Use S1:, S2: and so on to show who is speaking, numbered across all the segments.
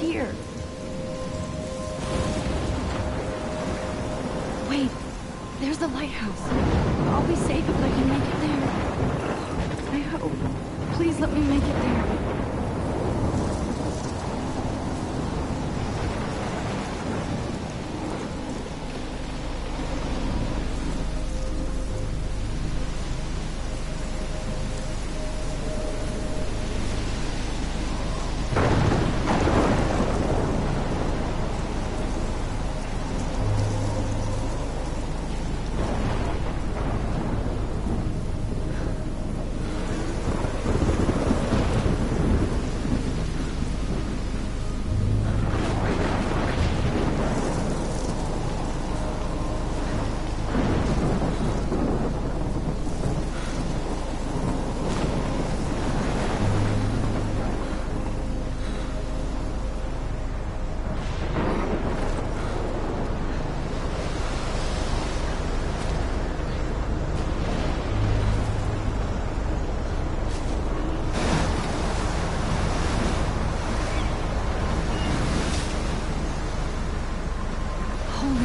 S1: here. Wait, there's the lighthouse. I'll be safe if I can make it there. I hope. Please let me make it there.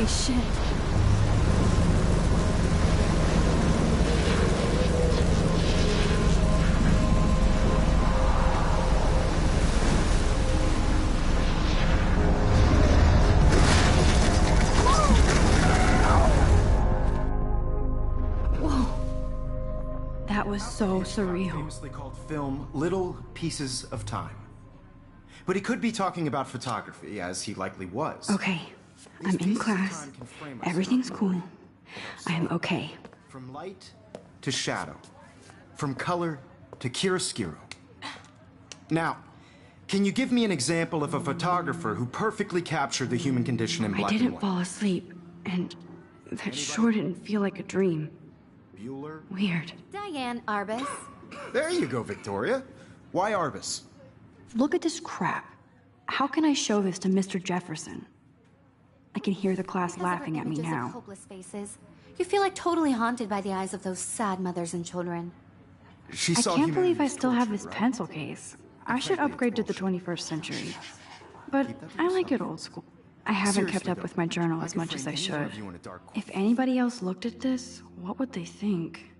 S1: Holy shit. Whoa. That was so surreal.
S2: Famously called film Little Pieces of Time. But he could be talking about photography, as he likely was.
S1: Okay. I'm in class. Everything's cool. I am okay.
S2: From light to shadow. From color to chiaroscuro. Now, can you give me an example of a photographer who perfectly captured the human condition in black and white?
S1: I didn't fall asleep, and that sure didn't feel like a dream.
S2: Bueller?
S1: Weird.
S3: Diane Arbus.
S2: There you go, Victoria. Why Arbus?
S1: Look at this crap. How can I show this to Mr. Jefferson? I can hear the class laughing at me now.
S3: Hopeless faces. You feel like totally haunted by the eyes of those sad mothers and children.
S1: I can't believe I still have this pencil case. I should upgrade to the 21st century. But I like it old school. I haven't kept up with my journal as much as I should. If anybody else looked at this, what would they think?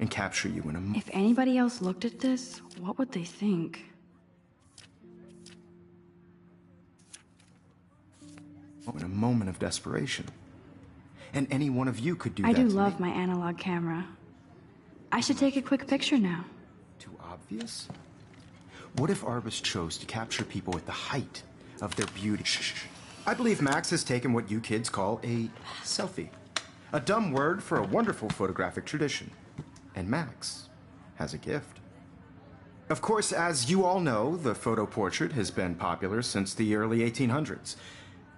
S2: And capture you in a
S1: If anybody else looked at this, what would they think?
S2: in a moment of desperation. And any one of you could do that.
S1: I do
S2: to
S1: love
S2: me.
S1: my analog camera. I should take a quick picture now.
S2: Too obvious? What if Arbus chose to capture people at the height of their beauty? Shh. I believe Max has taken what you kids call a selfie. A dumb word for a wonderful photographic tradition. And Max has a gift. Of course, as you all know, the photo portrait has been popular since the early 1800s.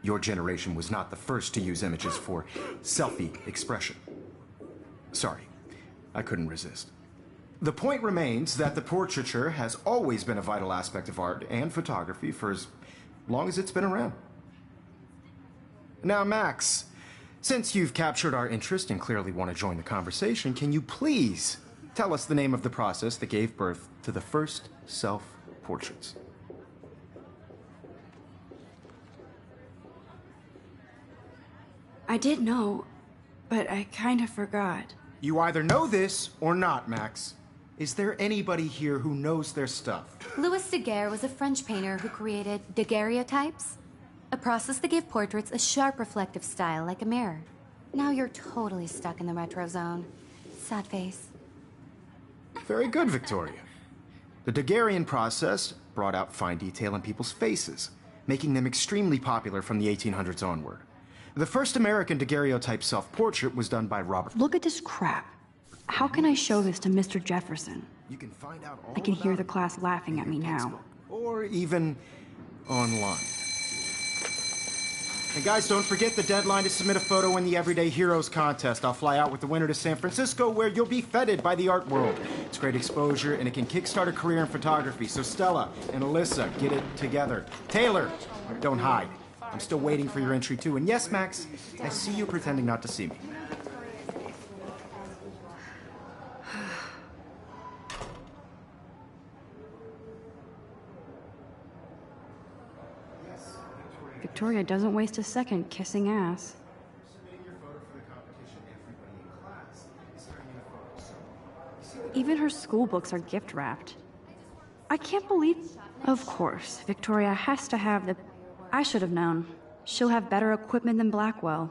S2: Your generation was not the first to use images for selfie expression. Sorry, I couldn't resist. The point remains that the portraiture has always been a vital aspect of art and photography for as long as it's been around. Now, Max, since you've captured our interest and clearly want to join the conversation, can you please tell us the name of the process that gave birth to the first self-portraits?
S1: I did know, but I kind of forgot.
S2: You either know this or not, Max. Is there anybody here who knows their stuff?
S3: Louis Daguerre was a French painter who created daguerreotypes, a process that gave portraits a sharp reflective style like a mirror. Now you're totally stuck in the retro zone. Sad face.
S2: Very good, Victoria. The Daguerrean process brought out fine detail in people's faces, making them extremely popular from the 1800s onward. The first American daguerreotype self-portrait was done by Robert.
S1: Look at this crap. How can I show this to Mr. Jefferson?
S2: You can find out all
S1: I can hear
S2: about
S1: the
S2: it
S1: class laughing at
S2: in
S1: me
S2: your
S1: now.
S2: textbook, or even online. And guys, don't forget the deadline to submit a photo in the Everyday Heroes contest. I'll fly out with the winner to San Francisco, where you'll be feted by the art world. It's great exposure, and it can kickstart a career in photography. So Stella and Alyssa, get it together. Taylor, don't hide. I'm still waiting for your entry too. And yes, Max, I see you pretending not to see me.
S1: Victoria doesn't waste a second kissing ass. Even her school books are gift wrapped. I can't believe... Of course, Victoria has to have the... I should have known. She'll have better equipment than Blackwell.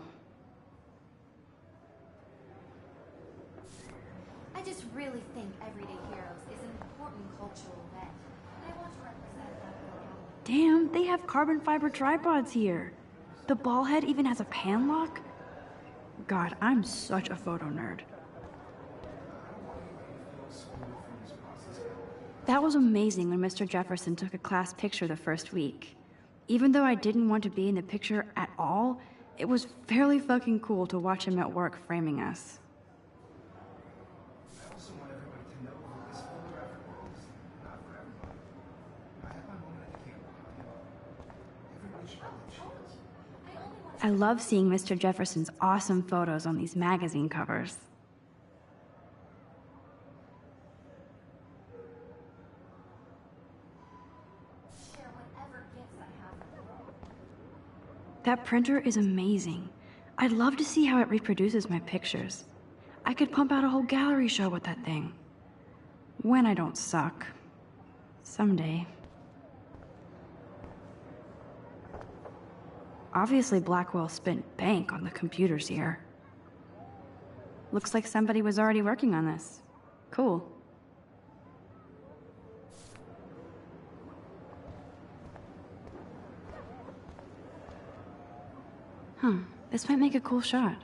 S3: I just really think Everyday Heroes is an important cultural event. And I want to represent that.
S1: Damn, they have carbon fiber tripods here. The ball head even has a pan lock? God, I'm such a photo nerd. That was amazing when Mr. Jefferson took a class picture the first week. Even though I didn't want to be in the picture at all, it was fairly fucking cool to watch him at work framing us.
S2: I also want everybody to know who this photographic world is not for everybody. I have my moment at the camera. Everybody should know that she is.
S1: I love seeing Mr. Jefferson's awesome photos on these magazine covers. That printer is amazing. I'd love to see how it reproduces my pictures. I could pump out a whole gallery show with that thing. When I don't suck. Someday. Obviously, Blackwell spent bank on the computers here. Looks like somebody was already working on this. Cool. This might make a cool shot.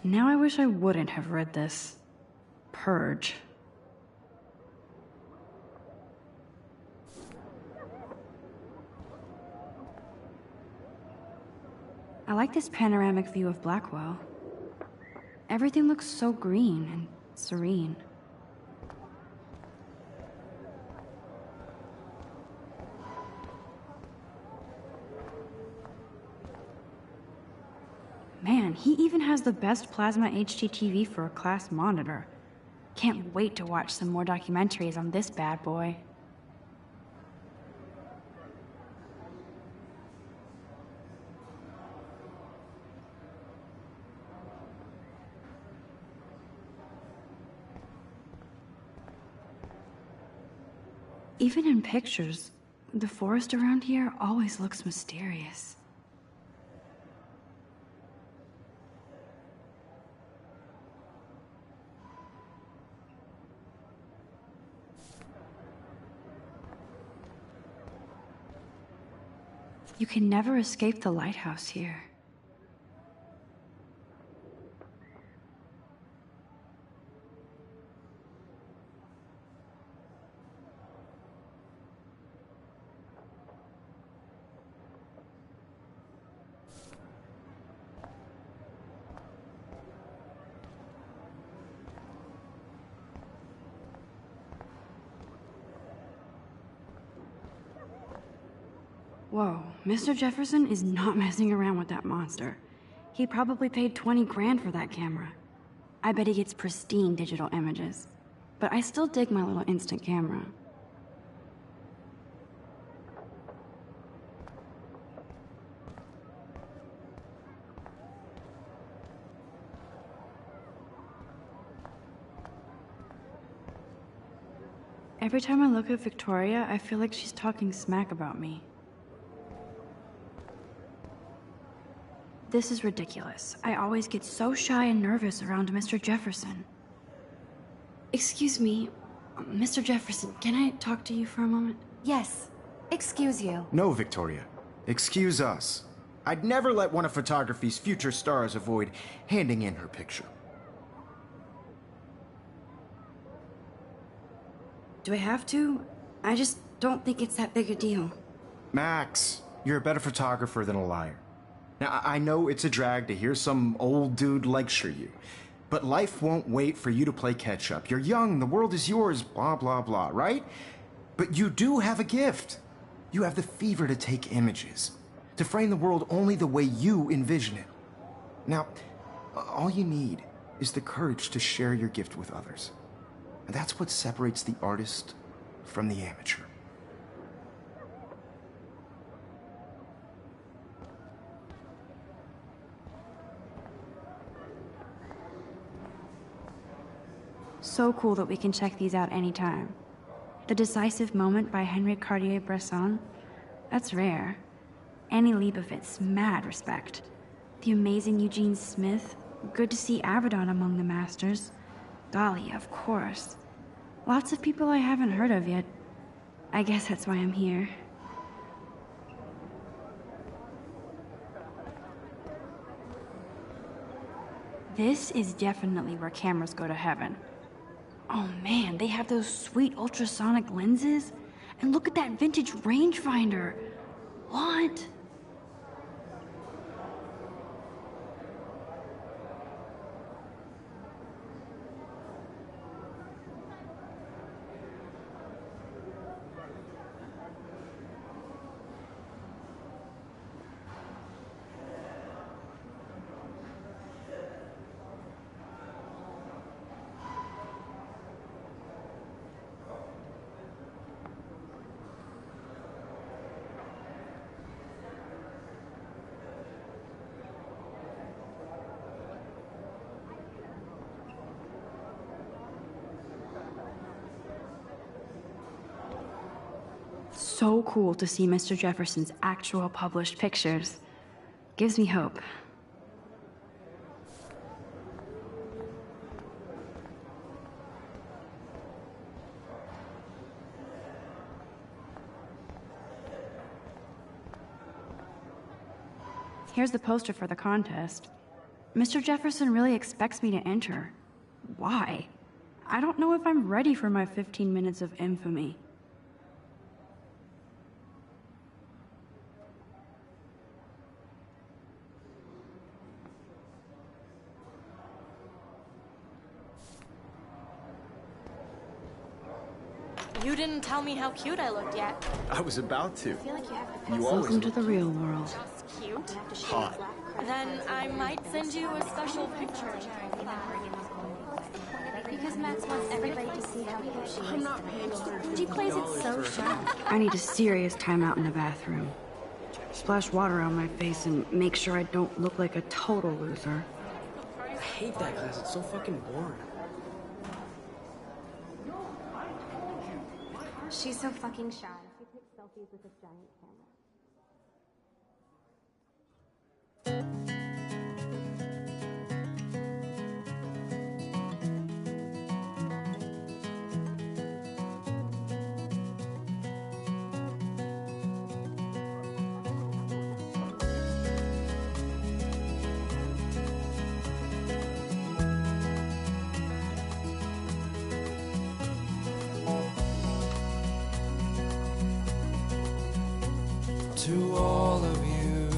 S1: Now I wish I wouldn't have read this. Purge. I like this panoramic view of Blackwell. Everything looks so green and serene. Man, he even has the best plasma HDTV for a class monitor. Can't wait to watch some more documentaries on this bad boy. Even in pictures, the forest around here always looks mysterious. You can never escape the lighthouse here. Whoa, Mr. Jefferson is not messing around with that monster. He probably paid 20 grand for that camera. I bet he gets pristine digital images. But I still dig my little instant camera. Every time I look at Victoria, I feel like she's talking smack about me. This is ridiculous. I always get so shy and nervous around Mr. Jefferson. Excuse me, Mr. Jefferson, can I talk to you for a moment?
S3: Yes. Excuse you.
S2: No, Victoria. Excuse us. I'd never let one of photography's future stars avoid handing in her picture.
S1: Do I have to? I just don't think it's that big a deal.
S2: Max, you're a better photographer than a liar. Now, I know it's a drag to hear some old dude lecture you, but life won't wait for you to play catch-up. You're young, the world is yours, blah, blah, blah, right? But you do have a gift. You have the fever to take images, to frame the world only the way you envision it. Now, all you need is the courage to share your gift with others. And that's what separates the artist from the amateur.
S1: So cool that we can check these out anytime. The Decisive Moment by Henri Cartier-Bresson, that's rare. Annie Leibovitz, mad respect. The amazing Eugene Smith, good to see Avedon among the masters. Golly, of course. Lots of people I haven't heard of yet. I guess that's why I'm here. This is definitely where cameras go to heaven. Oh man, they have those sweet ultrasonic lenses. And look at that vintage rangefinder. What? So cool to see Mr. Jefferson's actual published pictures. Gives me hope. Here's the poster for the contest. Mr. Jefferson really expects me to enter. Why? I don't know if I'm ready for my 15 minutes of infamy.
S4: You didn't tell me how cute I looked yet.
S2: I was about to.
S4: I feel like you have to
S1: Welcome to the real world.
S4: Just cute.
S2: Hot.
S4: Then I might send you a special picture.
S3: Because Max wants everybody to see how cute she is. She plays it so sharp.
S1: I need a serious timeout in the bathroom. Splash water on my face and make sure I don't look like a total loser.
S5: I hate that class. It's so fucking boring.
S3: She's so fucking shy. She takes selfies with this giant camera.
S6: To all of you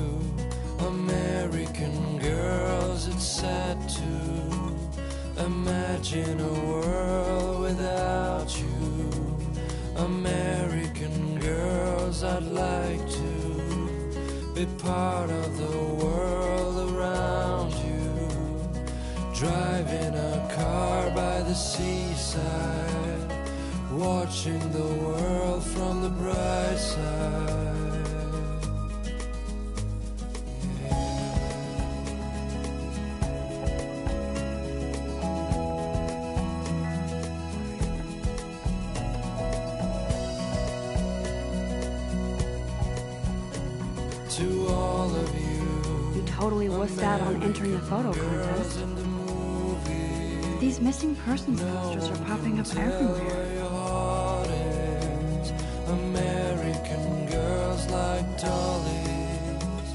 S6: American girls, it's sad to imagine a world without you. American girls, I'd like to be part of the world around driving a car by the seaside, watching the world from the bright side. To all of you,
S1: You totally wussed out on entering the photo contest.
S6: in the movie,
S1: These missing persons posters are popping up everywhere.
S6: where your heart is. American girls like dollies,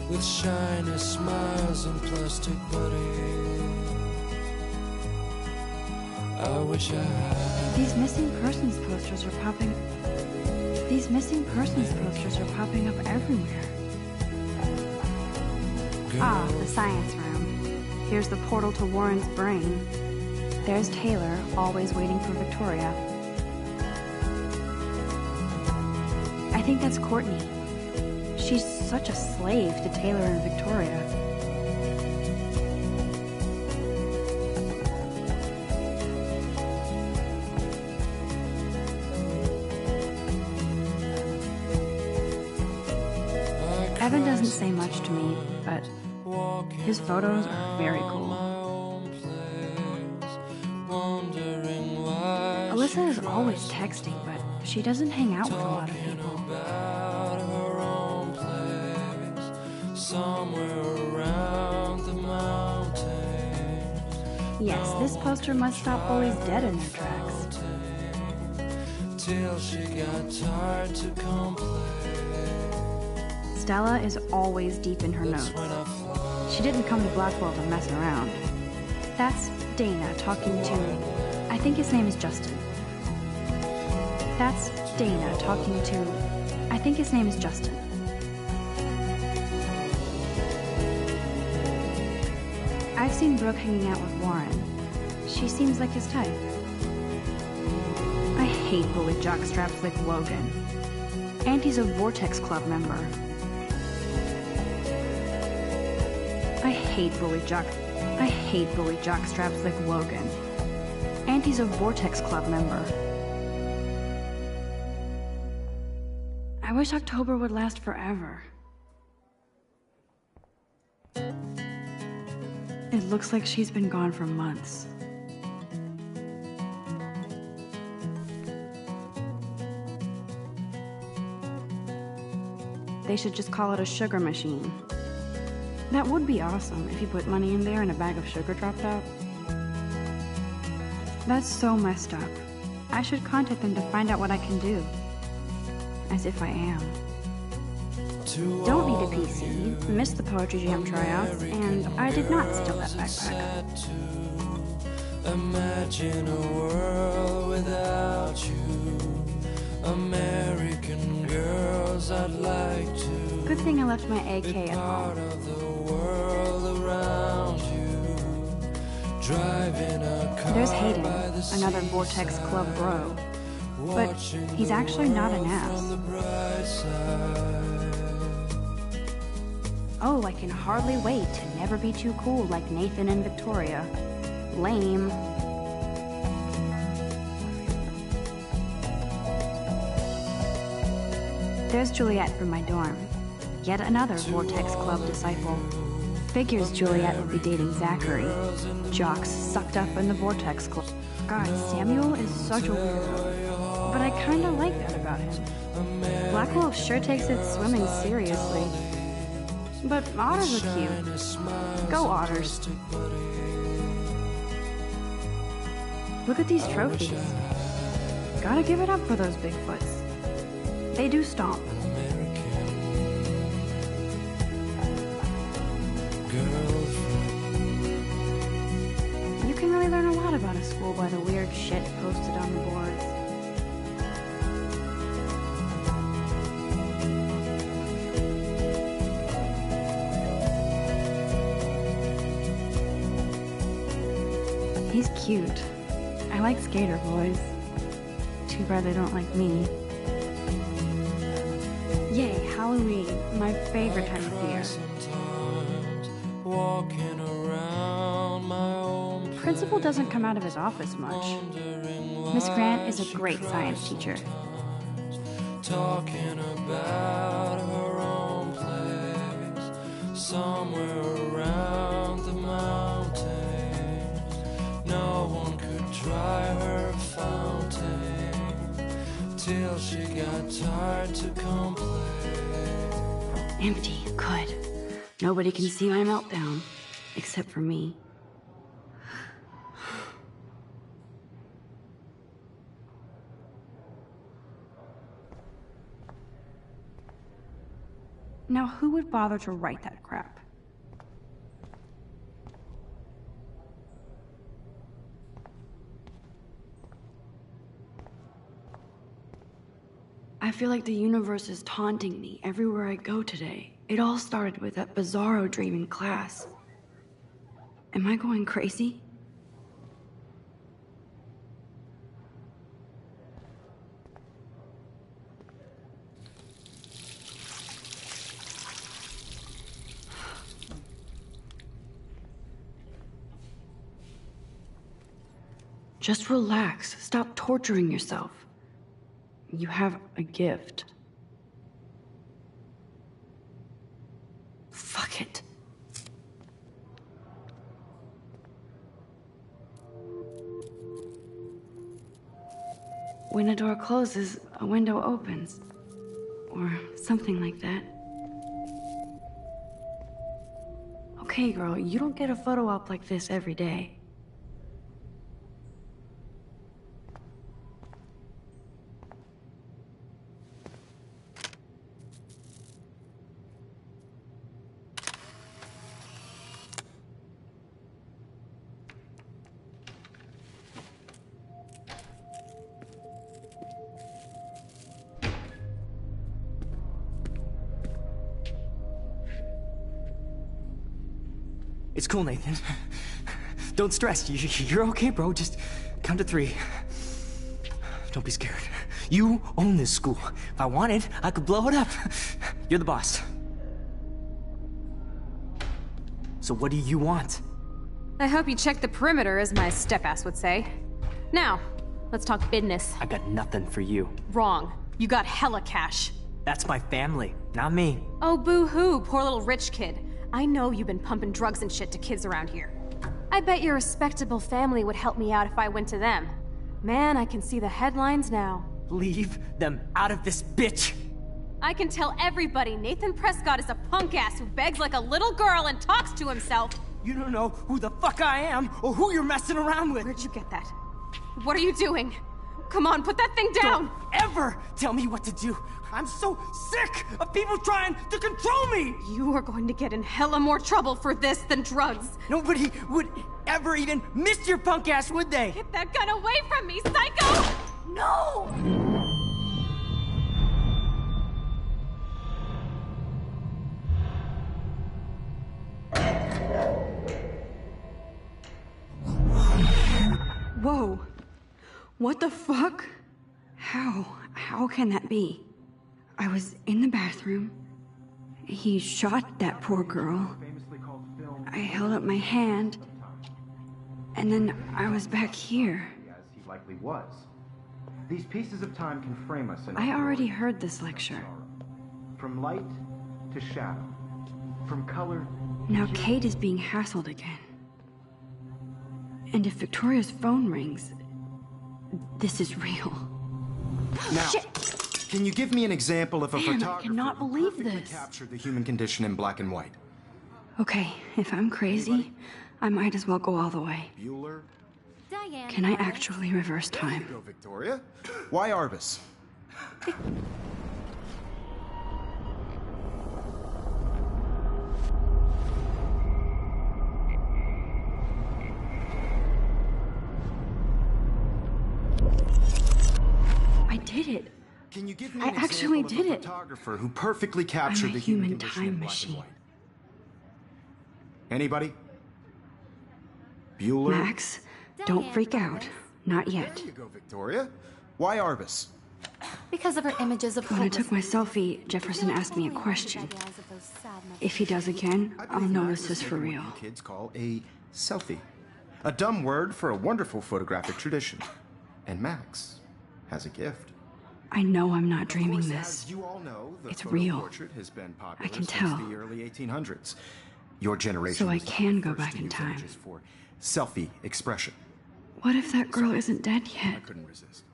S6: with shiny smiles and plastic bodies. I wish I had.
S1: These missing persons posters are popping. These missing persons posters are popping up everywhere. Ah, the science room. Here's the portal to Warren's brain. There's Taylor, always waiting for Victoria. I think that's Courtney. She's such a slave to Taylor and Victoria. Evan doesn't say much to me, but his photos are very cool. Alyssa is always texting, but she doesn't hang out with a lot of people.
S6: About her own place, somewhere around the mountains.
S1: Yes, this poster must stop bullies dead in their tracks.
S6: Till she got tired to complain.
S1: Stella is always deep in her notes. She didn't come to Blackwell to mess around. That's Dana talking to... I think his name is Justin. That's Dana talking to... I think his name is Justin. I've seen Brooke hanging out with Warren. She seems like his type. I hate bully jockstraps like Logan. And he's a Vortex Club member. I hate bully jockstraps like Logan. And he's a Vortex Club member. I wish October would last forever. It looks like she's been gone for months. They should just call it a sugar machine. That would be awesome if you put money in there and a bag of sugar dropped out. That's so messed up. I should contact them to find out what I can do. As if I am. Don't need a PC, missed the Poetry Jam tryouts, and I did not steal that backpack.
S6: Imagine a world without you. American girls, I'd like to.
S1: Good thing I left my AK at
S6: Part
S1: home.
S6: of the world around you. Driving a car
S1: There's Hayden,
S6: by the
S1: another Vortex Club bro. But he's actually not an ass. Oh, I can hardly wait to never be too cool like Nathan and Victoria. Lame. There's Juliet from my dorm. Yet another Vortex Club disciple. Figures Juliet would be dating Zachary. Jocks sucked up in the Vortex Club. God, Samuel is such a weirdo. But I kinda like that about him. Blackwell sure takes its swimming seriously. But otters are cute. Go otters. Look at these trophies. Gotta give it up for those Bigfoots. They do stomp. You can really learn a lot about a school by the weird shit posted on the boards. He's cute. I like skater boys. Too bad they don't like me. Yay, Halloween, my favorite time of year.
S6: Walking around my own
S1: principal doesn't come out of his office much. Miss Grant is a great science teacher.
S6: Talking about her own place, somewhere around the mountains. No one could dry her fountain till she got tired to complain.
S1: Empty, good. Nobody can see my meltdown, except for me. Now, who would bother to write that crap? I feel like the universe is taunting me everywhere I go today. It all started with that bizarro dream in class. Am I going crazy? Just relax. Stop torturing yourself. You have a gift. Fuck it. When a door closes, a window opens. Or something like that. Okay, girl, you don't get a photo op like this every day.
S5: It's cool, Nathan. Don't stress. You're okay, bro. Just count to 3. Don't be scared. You own this school. If I wanted, I could blow it up. You're the boss. So what do you want?
S7: I hope you checked the perimeter, as my step-ass would say. Now, let's talk business.
S5: I got nothing for you.
S7: Wrong. You got hella cash.
S5: That's my family, not me.
S7: Oh, boo-hoo, poor little rich kid. I know you've been pumping drugs and shit to kids around here. I bet your respectable family would help me out if I went to them. Man, I can see the headlines now.
S5: Leave them out of this bitch!
S7: I can tell everybody Nathan Prescott is a punk ass who begs like a little girl and talks to himself.
S5: You don't know who the fuck I am or who you're messing around with.
S7: Where'd you get that? What are you doing? Come on, put that thing down!
S5: Don't ever tell me what to do! I'm so sick of people trying to control me!
S7: You are going to get in hella more trouble for this than drugs.
S5: Nobody would ever even miss your punk ass, would they?
S7: Get that gun away from me, psycho! No!
S1: Whoa. What the fuck? How can that be? I was in the bathroom. He shot that poor girl. I held up my hand. And then I was back here.
S2: As he likely was. These pieces of time can frame us in
S1: I already heard this lecture.
S2: From light to shadow. From color.
S1: Now Kate is being hassled again. And if Victoria's phone rings, this is real.
S2: Now,
S1: Shit.
S2: Can you give me an example of a
S1: Man, I
S2: photographer
S1: cannot
S2: who
S1: believe
S2: perfectly
S1: this.
S2: captured the human condition in black and white?
S1: Okay, if I'm crazy, I might as well go all the way.
S2: Bueller?
S3: Diane.
S1: Can I actually reverse time?
S2: Go, Victoria. Why Arbus?
S1: I did it.
S2: Can you give me
S1: I
S2: an
S1: actually
S2: example
S1: did
S2: of a
S1: it.
S2: photographer who perfectly
S1: I'm
S2: captured
S1: a
S2: the human
S1: human
S2: condition in
S1: time
S2: black
S1: machine.
S2: and white? Anybody? Bueller?
S1: Max, don't freak out. Not yet.
S2: There you go, Victoria. Why Arbus?
S3: Because of her images of
S1: When I took my selfie, Jefferson asked me a question. If he does again, I'll know this is for real.
S2: What you kids call a selfie. A dumb word for a wonderful photographic tradition. And Max has a gift.
S1: I know I'm not dreaming
S2: Of course,
S1: this.
S2: as you all know, the
S1: It's
S2: photo
S1: real.
S2: portrait has been popular
S1: I can
S2: since
S1: tell.
S2: the early 1800s. Your generation
S1: So I
S2: was the
S1: can go
S2: first
S1: back
S2: to
S1: in
S2: use
S1: time.
S2: images for selfie expression.
S1: What if that girl isn't dead
S2: I
S1: yet?
S2: couldn't resist.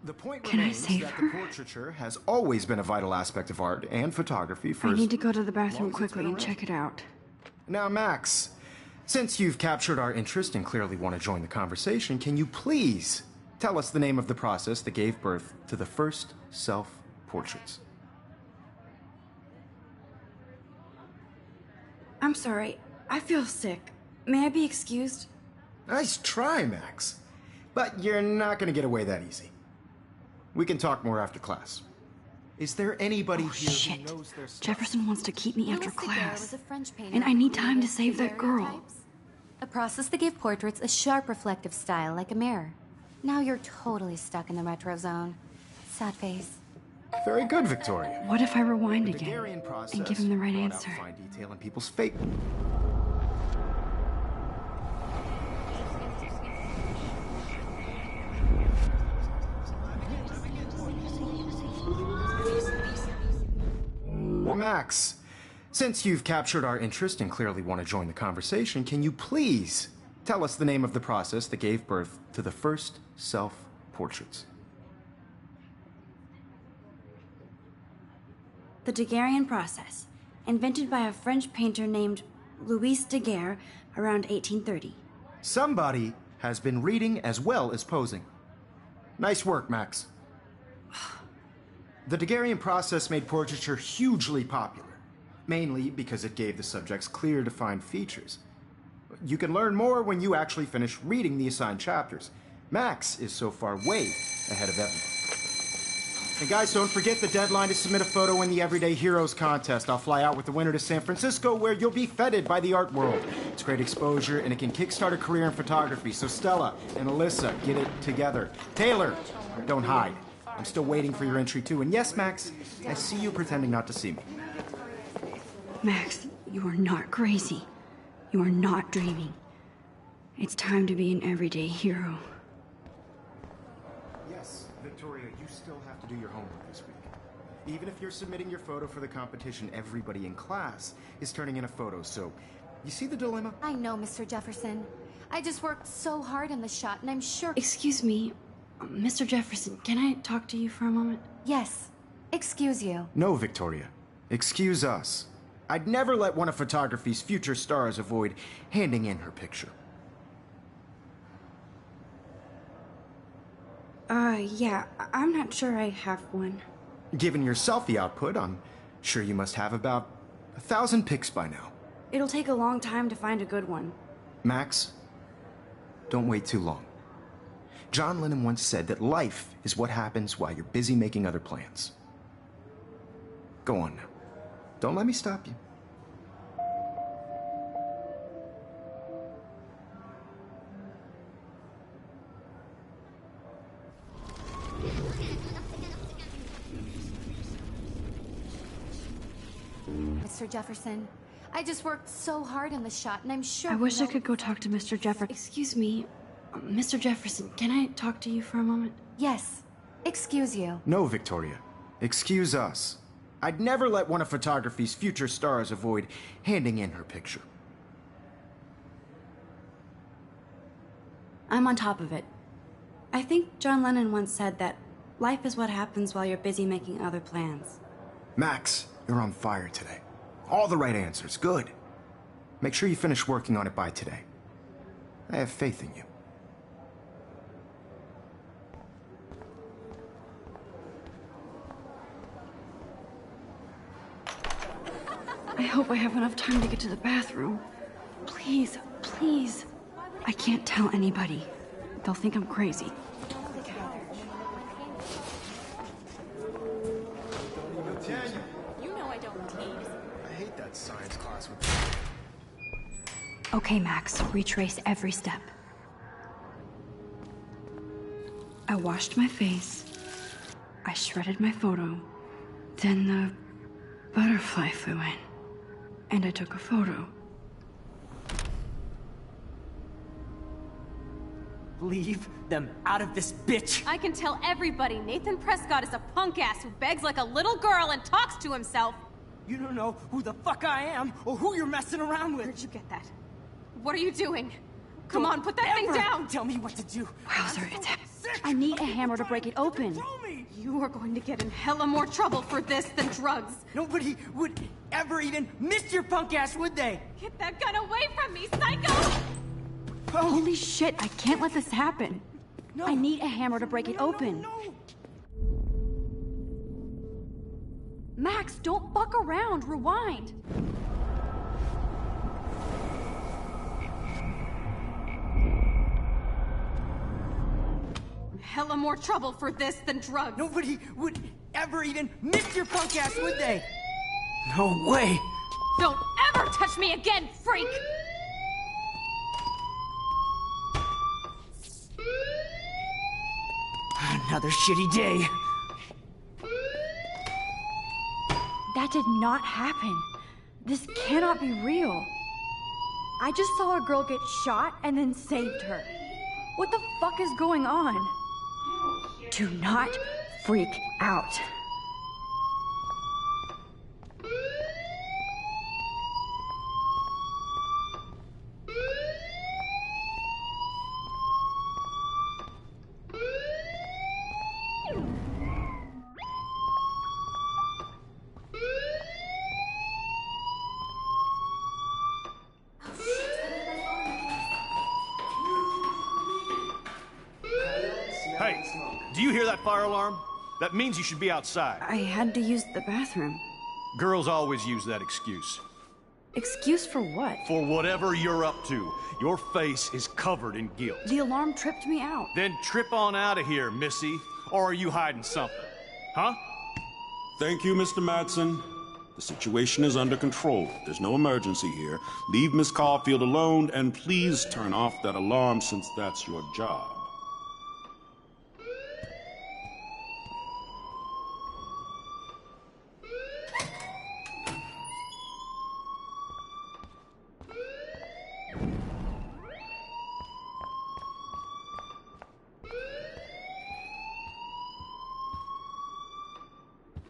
S2: The point
S1: Can I
S2: remains
S1: save
S2: that
S1: her?
S2: the portraiture has always been a vital aspect of art and photography for
S1: I
S2: as
S1: need to go to the
S2: long
S1: bathroom
S2: as it's
S1: quickly
S2: been
S1: and
S2: around.
S1: check it out.
S2: Now, Max, since you've captured our interest and clearly want to join the conversation, can you please tell us the name of the process that gave birth to the first self-portraits?
S1: I'm sorry. I feel sick. May I be excused?
S2: Nice try, Max. But you're not going to get away that easy. We can talk more after class. Is there anybody
S1: Oh,
S2: here
S1: shit.
S2: who knows their stuff?
S1: Jefferson wants to keep me after
S3: Louis Daguerre was
S1: class.
S3: a French painter
S1: And I
S3: who
S1: need time to
S3: created
S1: save that girl.
S3: daguerreotypes, a process that gave portraits a sharp reflective style like a mirror. Now you're totally stuck in the retro zone. Sad face.
S2: Very good, Victoria.
S1: What if I rewind
S2: The
S1: again
S2: Daguerrean process
S1: and give him the right
S2: brought out
S1: answer?
S2: fine detail in people's fate. Max, since you've captured our interest and clearly want to join the conversation, can you please tell us the name of the process that gave birth to the first self-portraits?
S8: The Daguerrean process, invented by a French painter named Louis Daguerre around 1830.
S2: Somebody has been reading as well as posing. Nice work, Max. The Daguerrean process made portraiture hugely popular, mainly because it gave the subjects clear, defined features. You can learn more when you actually finish reading the assigned chapters. Max is so far way ahead of everyone. And guys, don't forget the deadline to submit a photo in the Everyday Heroes contest. I'll fly out with the winner to San Francisco, where you'll be feted by the art world. It's great exposure, and it can kickstart a career in photography. So Stella and Alyssa, get it together. Taylor, don't hide. I'm still waiting for your entry, too. And yes, Max, I see you pretending not to see me.
S1: Max, you are not crazy. You are not dreaming. It's time to be an everyday hero.
S2: Yes, Victoria, you still have to do your homework this week. Even if you're submitting your photo for the competition, everybody in class is turning in a photo, so you see the dilemma?
S3: I know, Mr. Jefferson. I just worked so hard on the shot, and I'm sure...
S1: Excuse me, Mr. Jefferson, can I talk to you for a moment?
S3: Yes. Excuse you.
S2: No, Victoria. Excuse us. I'd never let one of photography's future stars avoid handing in her picture.
S8: Yeah, I'm not sure I have one.
S2: Given your selfie output, I'm sure you must have about 1,000 pics by now.
S8: It'll take a long time to find a good one.
S2: Max, don't wait too long. John Lennon once said that life is what happens while you're busy making other plans. Go on now. Don't let me stop you.
S3: Mr. Jefferson, I just worked so hard on the shot, and I'm sure...
S1: I
S3: you
S1: wish I
S3: know
S1: could go talk to Mr. Jefferson. Excuse me, Mr. Jefferson, can I talk to you for a moment?
S3: Yes. Excuse you.
S2: No, Victoria. Excuse us. I'd never let one of photography's future stars avoid handing in her picture.
S8: I'm on top of it. I think John Lennon once said that life is what happens while you're busy making other plans.
S2: Max, you're on fire today. All the right answers. Good. Make sure you finish working on it by today. I have faith in you.
S1: I hope I have enough time to get to the bathroom. Please, please. I can't tell anybody. They'll think I'm crazy.
S4: You know I don't tease.
S2: I hate that science class with...
S1: Okay, Max, retrace every step. I washed my face. I shredded my photo. Then the butterfly flew in. And I took a photo.
S5: Leave them out of this bitch!
S7: I can tell everybody Nathan Prescott is a punk ass who begs like a little girl and talks to himself.
S5: You don't know who the fuck I am or who you're messing around with.
S7: Where'd you get that? What are you doing? Come on, put that thing down!
S5: Tell me what to do.
S1: Wowzer, I need a hammer to break it open.
S7: You are going to get in hella more trouble for this than drugs.
S5: Nobody would ever even miss your punk ass, would they?
S7: Get that gun away from me, psycho!
S1: Holy shit, I can't let this happen.
S5: No.
S1: I need a hammer to break it open.
S5: No.
S1: Max, don't fuck around. Rewind.
S7: Hella more trouble for this than drugs.
S5: Nobody would ever even miss your punk ass, would they? No way.
S7: Don't ever touch me again, freak!
S5: Another shitty day.
S1: That did not happen. This cannot be real. I just saw a girl get shot and then saved her. What the fuck is going on? Do not freak out.
S9: Hey, do you hear that fire alarm? That means you should be outside.
S1: I had to use the bathroom.
S9: Girls always use that excuse.
S1: Excuse for what?
S9: For whatever you're up to. Your face is covered in guilt.
S1: The alarm tripped me out.
S9: Then trip on out of here, Missy. Or are you hiding something? Huh?
S10: Thank you, Mr. Madsen. The situation is under control. There's no emergency here. Leave Miss Caulfield alone, and please turn off that alarm since that's your job.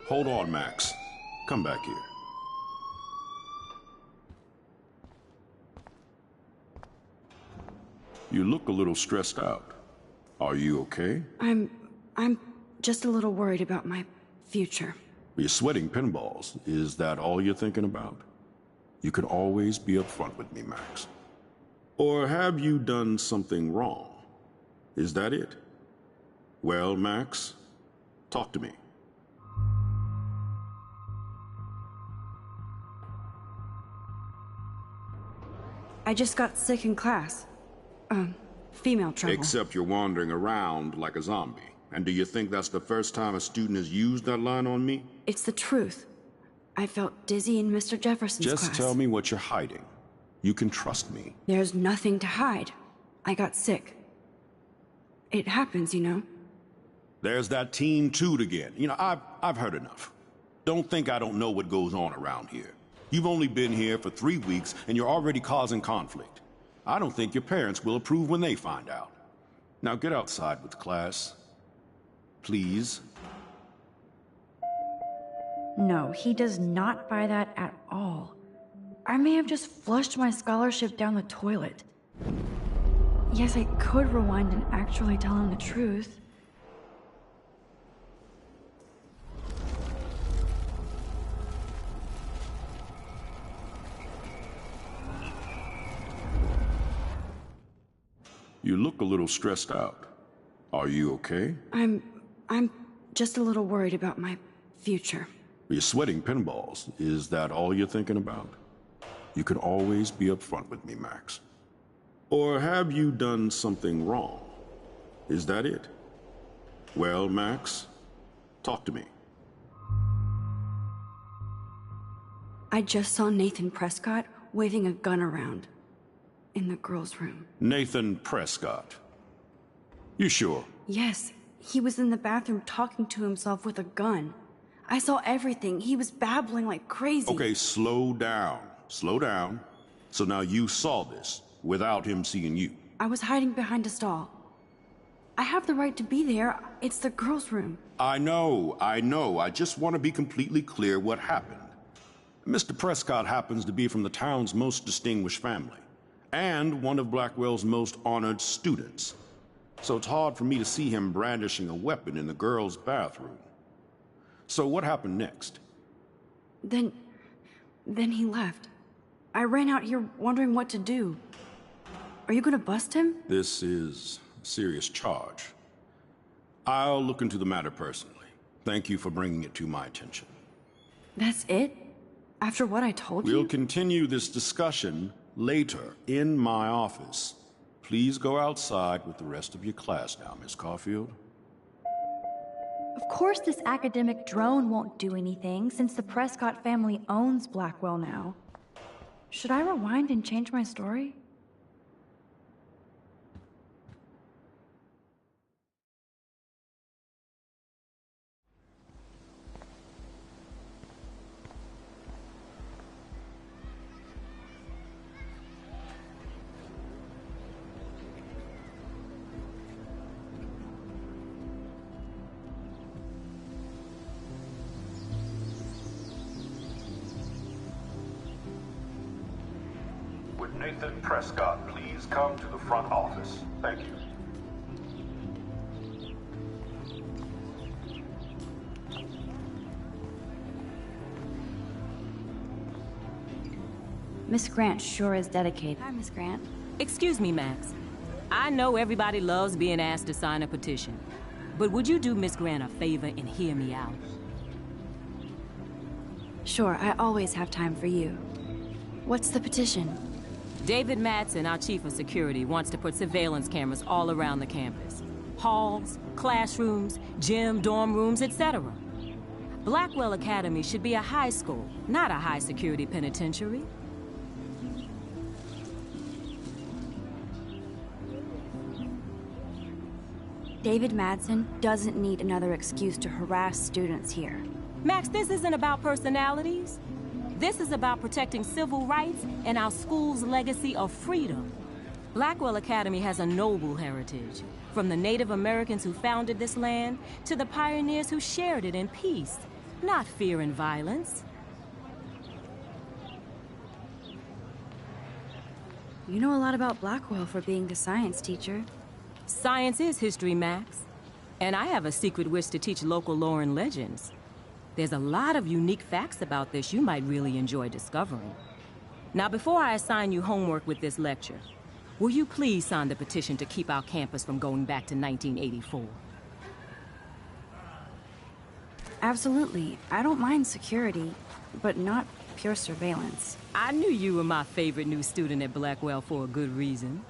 S10: Hold on, Max. Come back here. You look a little stressed out. Are you okay?
S1: I'm just a little worried about my future.
S10: You're sweating pinballs. Is that all you're thinking about? You can always be upfront with me, Max. Or have you done something wrong? Is that it? Well, Max, talk to me.
S1: I just got sick in class. Female trouble.
S10: Except you're wandering around like a zombie. And do you think that's the first time a student has used that line on me?
S1: It's the truth. I felt dizzy in Mr. Jefferson's class.
S10: Just tell me what you're hiding. You can trust me.
S1: There's nothing to hide. I got sick. It happens, you know.
S10: There's that teen toot again. You know, I've heard enough. Don't think I don't know what goes on around here. You've only been here for 3 weeks, and you're already causing conflict. I don't think your parents will approve when they find out. Now get outside with class. Please.
S1: No, he does not buy that at all. I may have just flushed my scholarship down the toilet. Yes, I could rewind and actually tell him the truth.
S10: You look a little stressed out. Are you okay?
S1: I'm just a little worried about my future.
S10: You're sweating pinballs. Is that all you're thinking about? You can always be upfront with me, Max. Or have you done something wrong? Is that it? Well, Max, talk to me.
S1: I just saw Nathan Prescott waving a gun around in the girls' room.
S10: Nathan Prescott. You sure?
S1: Yes, he was in the bathroom talking to himself with a gun. I saw everything. He was babbling like crazy.
S10: Okay, slow down. Slow down. So now you saw this without him seeing you.
S1: I was hiding behind a stall.
S8: I have the right to be there. It's the girls' room.
S10: I know. I just want to be completely clear what happened. Mr. Prescott happens to be from the town's most distinguished family, and one of Blackwell's most honored students. So it's hard for me to see him brandishing a weapon in the girls' bathroom. So what happened next?
S8: Then he left. I ran out here wondering what to do. Are you gonna bust him?
S10: This is a serious charge. I'll look into the matter personally. Thank you for bringing it to my attention.
S8: That's it? After what I told you?
S10: We'll continue this discussion later in my office. Please go outside with the rest of your class now, Miss Caulfield.
S1: Of course this academic drone won't do anything, since the Prescott family owns Blackwell now. Should I rewind and change my story?
S10: Would Nathan Prescott please come to the front office? Thank you.
S1: Miss Grant sure is dedicated.
S8: Hi, Miss Grant.
S11: Excuse me, Max. I know everybody loves being asked to sign a petition, but would you do Miss Grant a favor and hear me out?
S8: Sure, I always have time for you. What's the petition?
S11: David Madsen, our chief of security, wants to put surveillance cameras all around the campus. Halls, classrooms, gym, dorm rooms, etc. Blackwell Academy should be a high school, not a high-security penitentiary.
S8: David Madsen doesn't need another excuse to harass students here.
S11: Max, this isn't about personalities. This is about protecting civil rights and our school's legacy of freedom. Blackwell Academy has a noble heritage, from the Native Americans who founded this land to the pioneers who shared it in peace, not fear and violence.
S8: You know a lot about Blackwell for being the science teacher.
S11: Science is history, Max. And I have a secret wish to teach local lore and legends. There's a lot of unique facts about this you might really enjoy discovering. Now, before I assign you homework with this lecture, will you please sign the petition to keep our campus from going back to 1984?
S8: Absolutely. I don't mind security, but not pure surveillance.
S11: I knew you were my favorite new student at Blackwell for a good reason.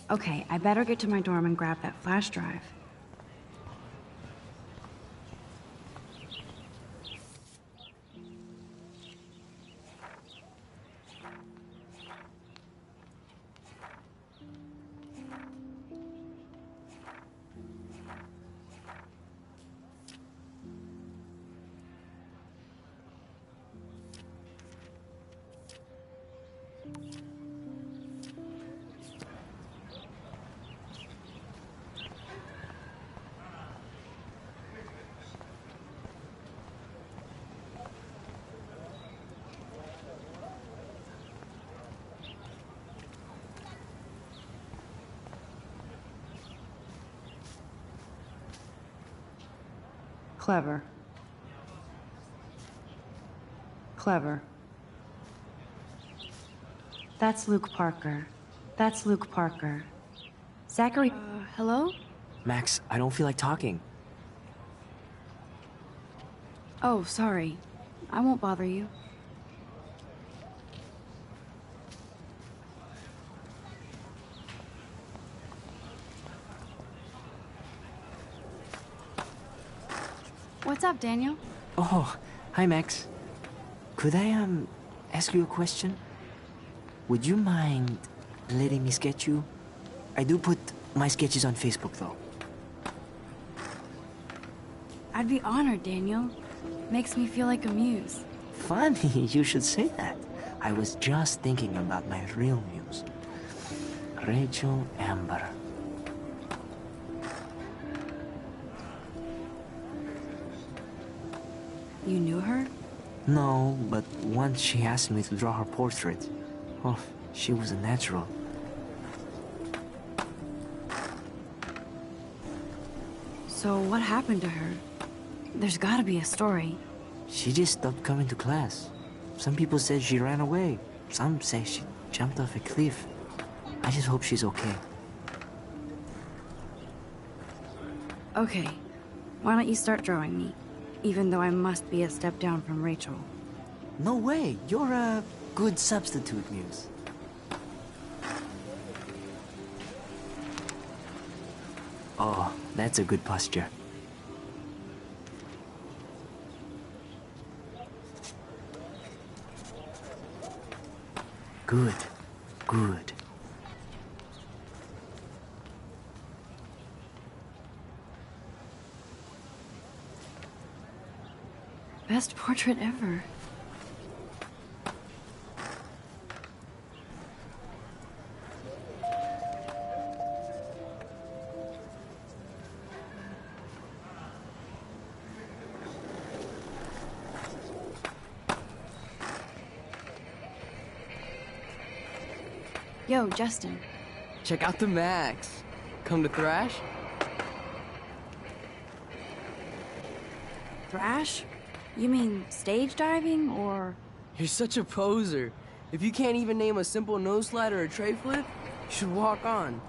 S8: Okay, I better get to my dorm and grab that flash drive.
S1: Clever. Clever. That's Luke Parker. That's Luke Parker. Zachary...
S8: Hello?
S5: Max, I don't feel like talking.
S8: Oh, sorry. I won't bother you. up, Daniel?
S5: Oh, hi, Max. Could I, ask you a question? Would you mind letting me sketch you? I do put my sketches on Facebook, though.
S8: I'd be honored, Daniel. Makes me feel like a muse.
S5: Funny, you should say that. I was just thinking about my real muse. Rachel Amber.
S8: You knew her?
S5: No, but once she asked me to draw her portrait. Oh, she was a natural.
S8: So what happened to her? There's gotta be a story.
S5: She just stopped coming to class. Some people said she ran away. Some say she jumped off a cliff. I just hope she's okay.
S8: Okay, why don't you start drawing me? Even though I must be a step down from Rachel.
S5: No way, you're a good substitute, Muse. Oh, that's a good posture. Good, good.
S8: Best portrait ever. Yo, Justin.
S12: Check out the Max. Come to Thrash?
S8: Thrash? You mean stage diving, or...?
S12: You're such a poser. If you can't even name a simple nose slide or a tray flip, you should walk on.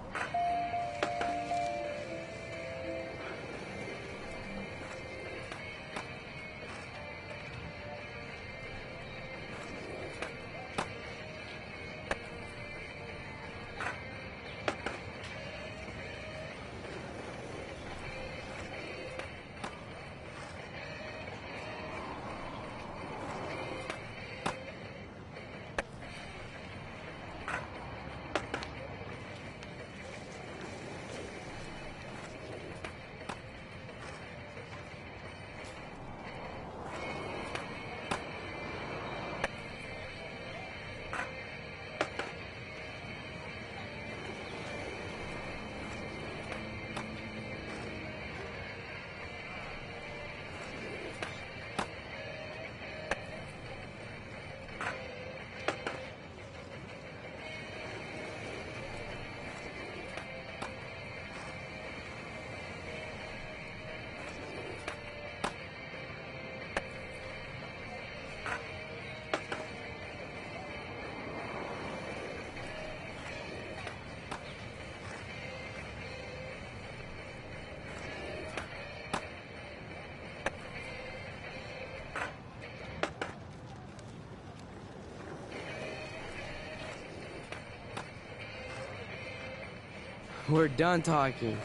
S12: We're done talking.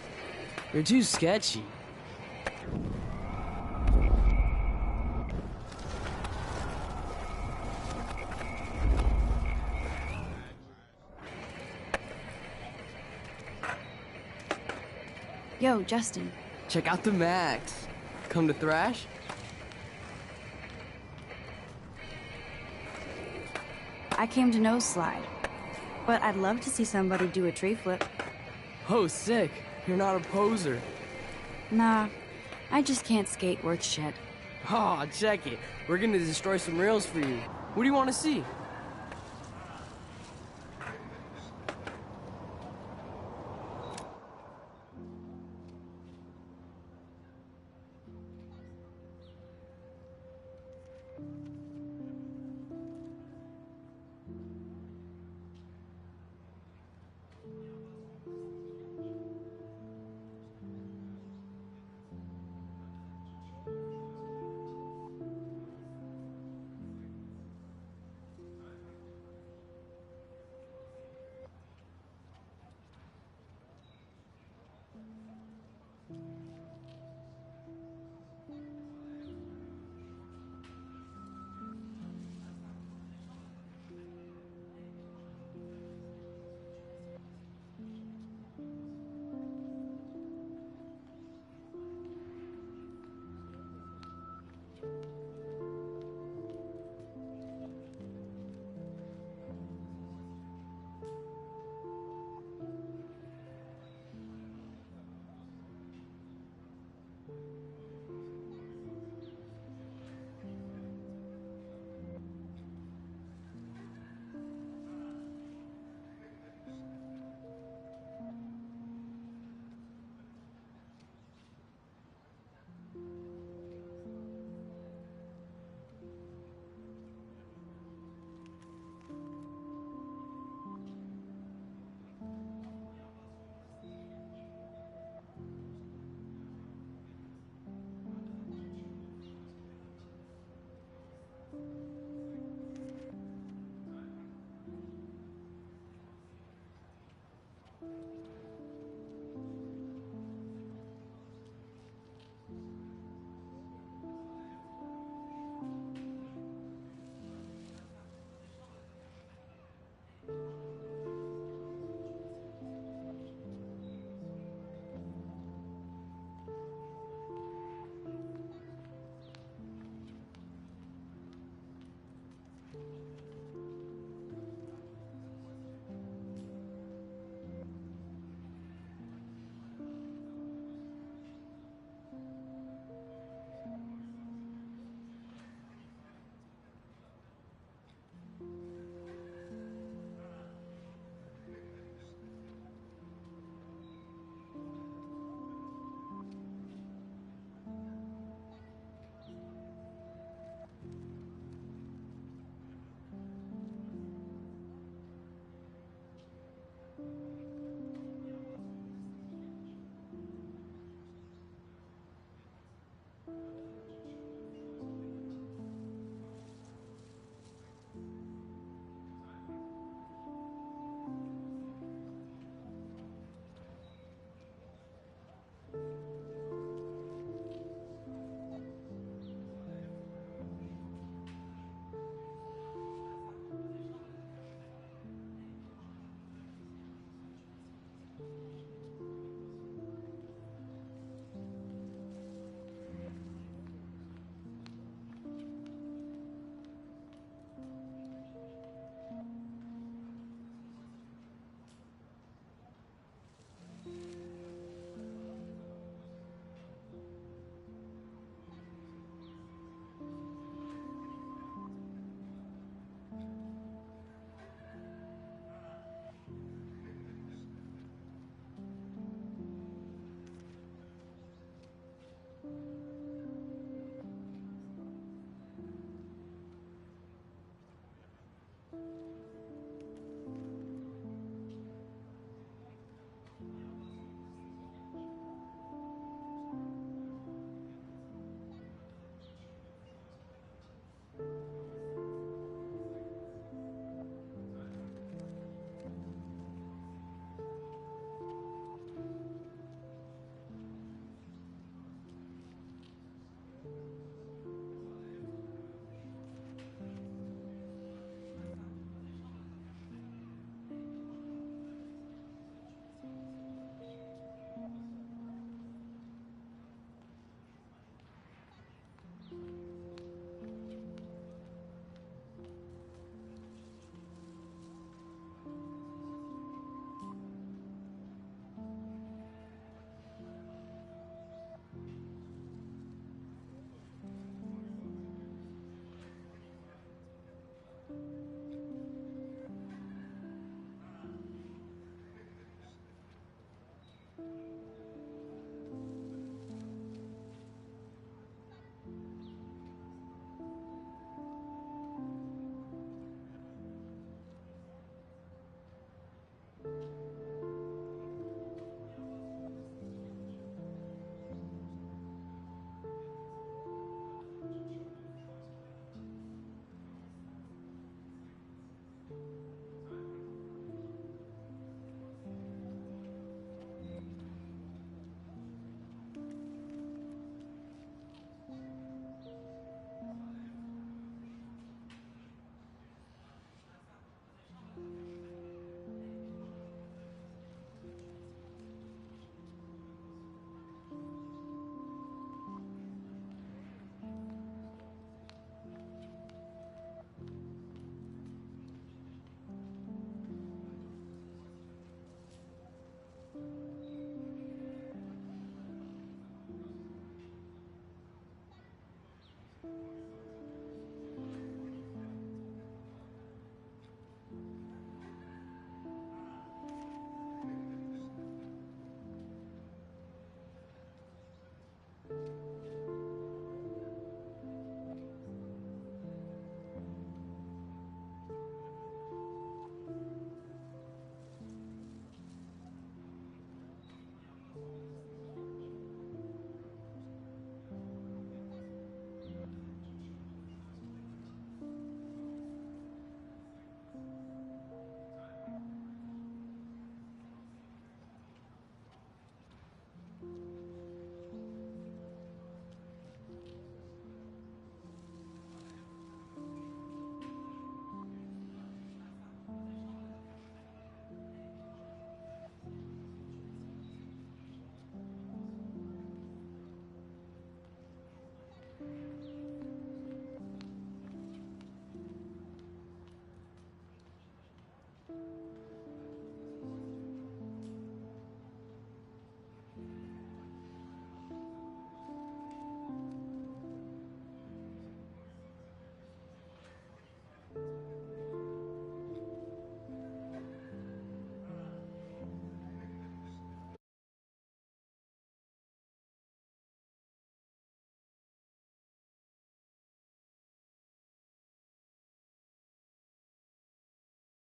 S12: You're too sketchy.
S8: Yo, Justin.
S12: Check out the Max. Come to Thrash?
S8: I came to nose slide. But I'd love to see somebody do a tree flip.
S12: Oh, sick. You're not a poser.
S8: Nah, I just can't skate worth shit.
S12: Aw, check it. We're gonna destroy some rails for you. What do you want to see?